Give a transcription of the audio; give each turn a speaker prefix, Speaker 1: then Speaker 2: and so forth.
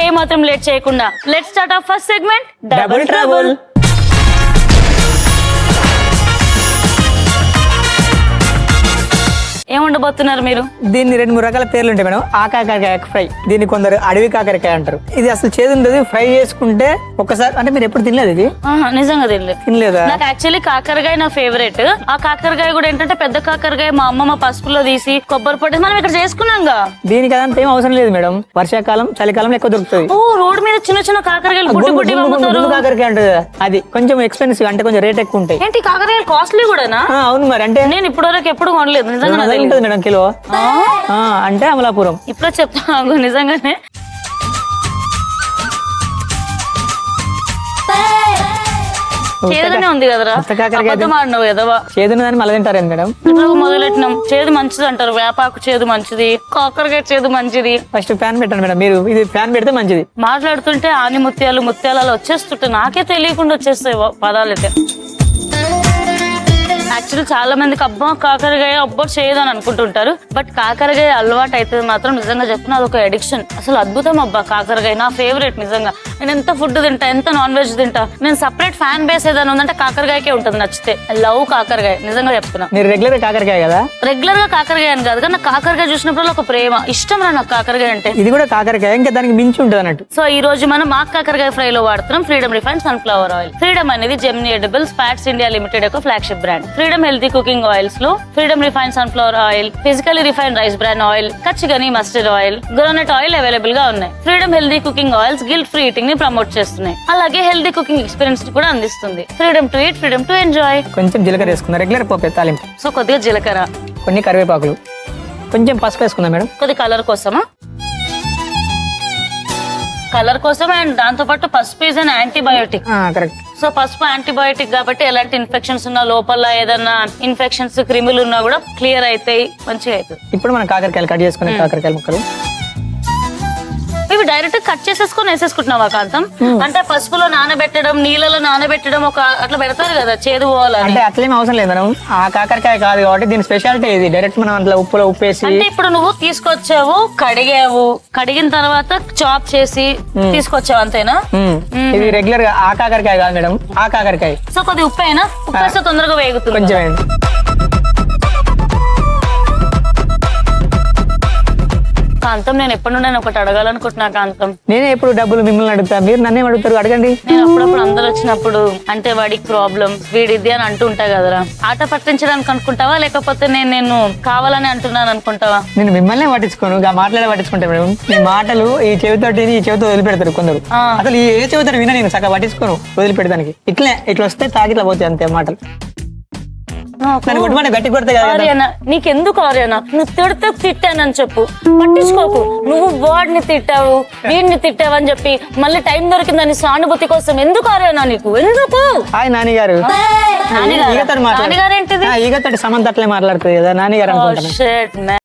Speaker 1: ఏ మాత్రం లేట్ చేయకుండా let's start our first segment
Speaker 2: double trouble.
Speaker 1: ఏముండబోతున్నారు మీరు?
Speaker 2: దీన్ని 2-3 రకాల పేర్లు ఉంటాయి మేడం. ఆ కాకరకాయ ఫ్రై, దీన్ని కొందరు అడవి కాకరకాయ అంటారు. ఇది అసలు చేదు ఉండదు, ఫ్రై చేసుకుంటే ఒక్కసారి. అంటే మీరు ఎప్పుడు తినలేదు ఇది?
Speaker 1: నిజంగా తినలేదు.
Speaker 2: తినలేదా?
Speaker 1: నాకు యాక్చువల్లీ కాకరకాయ నా ఫేవరెట్. ఆ కాకరకాయ కూడా ఏంటంటే పెద్ద కాకరకాయ మా అమ్మమ్మ పసుపులో తీసి కొబ్బరి పొడి మనం ఇక్కడ చేసుకున్నాంగా.
Speaker 2: దీనికి అదంతా ఏం అవసరం లేదు మేడం. వర్షాకాలం చలికాలం ఎక్కువ దొరుకుతుంది.
Speaker 1: ఓ రోడ్ మీద చిన్న చిన్న కాకరకాయలు బుడ్డి బుడ్డి అమ్ముతారు.
Speaker 2: కాకరకాయ అంటారు కదా, అది కొంచెం ఎక్స్పెన్సివ్, అంటే కొంచెం రేట్ ఎక్కువ ఉంటాయి.
Speaker 1: ఏంటి కాకరకాయలు కాస్ట్లీ కూడానా?
Speaker 2: అవును మరి. అంటే
Speaker 1: నేను ఇప్పటివరకు ఎప్పుడు కొనలేదు నిజంగా.
Speaker 2: ఉంటుంది మేడం కిలో. అంటే అమలాపురం.
Speaker 1: ఇప్పుడు చెప్తా నిజంగానే. చేదుగానే ఉంది కదరా, అబద్ధమాడినావు కదవా.
Speaker 2: చేదున్నదని మళ్ళీ తింటారు మేడం.
Speaker 1: ఇప్పుడు మొదలెట్టినాం. చేదు మంచిది అంటారు, వేపాకు చేదు మంచిది, కాకరకాయ చేదు మంచిది.
Speaker 2: ఫస్ట్ ఫ్యాన్ పెట్టండి మేడం. మీరు ఇది ఫ్యాన్ పెడితే మంచిది.
Speaker 1: మాట్లాడుతుంటే ఆని ముత్యాలు ముత్యాలలో వచ్చేస్తుంటే నాకే తెలియకుండా వచ్చేస్తాయి పదాలైతే. యాక్చువల్లీ చాలా మందికి అబ్బా కాకరకాయ అబ్బా చేయదని అనుకుంటుంటారు. బట్ కాకరకాయ అలవాటు అయితే మాత్రం నిజంగా చెప్తున్నా అదొక అడిక్షన్. అసలు అద్భుతం అబ్బా కాకరకాయ. నా ఫేవరెట్ నిజంగా. నేను ఎంత ఫుడ్ తింటా, ఎంత నాన్ వెజ్ తింటా. నేను సపరేట్ ఫ్యాన్ బేస్ ఏదైనా ఉందంటే కాకరకాయకే ఉంటుంది నచ్చితే. ఐ లవ్ కాకరకాయ నిజంగా చెప్తున్నా.
Speaker 2: మీరు రెగ్యులర్ కాకరకాయ కదా?
Speaker 1: రెగ్యులర్ గా కాకరకాయ అని కాదు, కానీ కాకరకాయ చూసినప్పుడు ఒక ప్రేమ ఇష్టం రా నాకు కాకరకాయ అంటే.
Speaker 2: ఇది కూడా కాకరకాయ, ఇంకా దానికి మించి ఉంటుంది అన్నట్టు.
Speaker 1: సో ఈ రోజు మనం మా కాకరకాయ ఫ్రై లో వాడుతున్నాం Freedom refine sunflower oil. Freedom అనేది Gemini edible fats India limited యొక్క flagship brand. Freedom healthy cooking oils లో Freedom refine sunflower oil, physically refine rice bran oil, kachi ghani mustard oil, groundnut oil available గా ఉన్నాయి. Freedom healthy cooking oils guilt free eating ని promote చేస్తున్నాయి, అలాగే healthy cooking experience ని కూడా అందిస్తుంది. Freedom to eat, Freedom to enjoy.
Speaker 2: కొంచెం జీలకర్ర వేసుకుందాం, రెగ్యులర్ పోపే తాలింపు.
Speaker 1: సో కొద్దిగా జీలకర్ర,
Speaker 2: కొన్ని కరివేపాకులు, కొంచెం పసుపు వేసుకుందాం మేడం.
Speaker 1: కొద్ది కలర్ కోసమా? కలర్ కోసం. అండ్ దాంతో పాటు పసుపు is an antibiotic.
Speaker 2: Correct.
Speaker 1: So పసుపు యాంటీబయోటిక్ కాబట్టి ఎలాంటి ఇన్ఫెక్షన్స్ ఉన్నా, లోపల ఏదన్నా ఇన్ఫెక్షన్స్ క్రిములు ఉన్నా కూడా క్లియర్ అవుతాయి, మంచిగా అవుతుంది.
Speaker 2: ఇప్పుడు మనం కాకరకాయలు కట్ చేసుకునే కాకరకాయల ముక్కలు
Speaker 1: ఇవి డైరెక్ట్ కట్ చేసేసుకొని వేసేసుకుంటున్నావా కాంతం? అంటే పసుపులో నానబెట్టడం, నీళ్ళలో నానబెట్టడం ఒక అట్లా పెడతారు కదా చేదు పోవాలని.
Speaker 2: అంటే అట్లేం అవసరం లేదు మేడం. ఆ కాకరకాయ కాదు కాబట్టి దీని స్పెషాలిటీ ఇది. డైరెక్ట్ మనం అట్లా ఉప్పులో ఉప్పేసి.
Speaker 1: అంటే ఇప్పుడు నువ్వు తీసుకొచ్చావు, కడిగావు, కడిగిన తర్వాత చాప్ చేసి తీసుకొచ్చావు అంతేనా?
Speaker 2: ఇది రెగ్యులర్ గా ఆ కాకరకాయ కాదు మేడం, ఆ కాకరకాయ.
Speaker 1: సో కొద్ది ఉప్పు అయినా, ఉప్పు వేస్తే తొందరగా వేగుతుంది
Speaker 2: కొంచెం.
Speaker 1: కాంతం, నేను ఎప్పటి నుండి ఒకటి అడగాలనుకుంటున్నా కాంతం.
Speaker 2: నేనే ఎప్పుడు డబ్బులు మిమ్మల్ని అడుగుతా, మీరు నన్నేం అడుగుతారు? అడగండి.
Speaker 1: నేను అప్పుడప్పుడు అందరు వచ్చినప్పుడు అంటే వాడికి ప్రాబ్లం వీడిది అని అంటుంటా కదరా, ఆట పట్టించడానికి అనుకుంటావా లేకపోతే నేను కావాలని అంటున్నాను అనుకుంటావా?
Speaker 2: నేను మిమ్మల్ని పట్టించుకోను, మాట్లాడే పట్టించుకుంటా మేడం. ఈ మాటలు ఈ చెవితోటి ఈ చెవితో వదిలిపెడతారు కొందరు. అసలు ఏ చెవితో వినా నేను సగం పట్టించుకోను, వదిలిపెడతానికి. ఇట్లా వస్తే తాగిట్లా పోతాయి అంతే మాటలు. గట్టి కొడతా
Speaker 1: ఆర్యనా, నీకెందుకు ఆర్యనా? నువ్వు తిడితే తిట్టానని చెప్పు, పట్టించుకోకు. నువ్వు వాడిని తిట్టావు, వీడిని తిట్టావు అని చెప్పి మళ్ళీ టైం దొరికిందని సానుభూతి కోసం ఎందుకు ఆర్యనా నీకు? ఎందుకు?
Speaker 2: హాయ్ నానిగారు.
Speaker 1: నాన్నగారు ఏంటిది?
Speaker 2: ఈగతోటి సమంత అట్లే మాట్లాడుతుంది కదా నానిగారు అనుకుంటున్నా.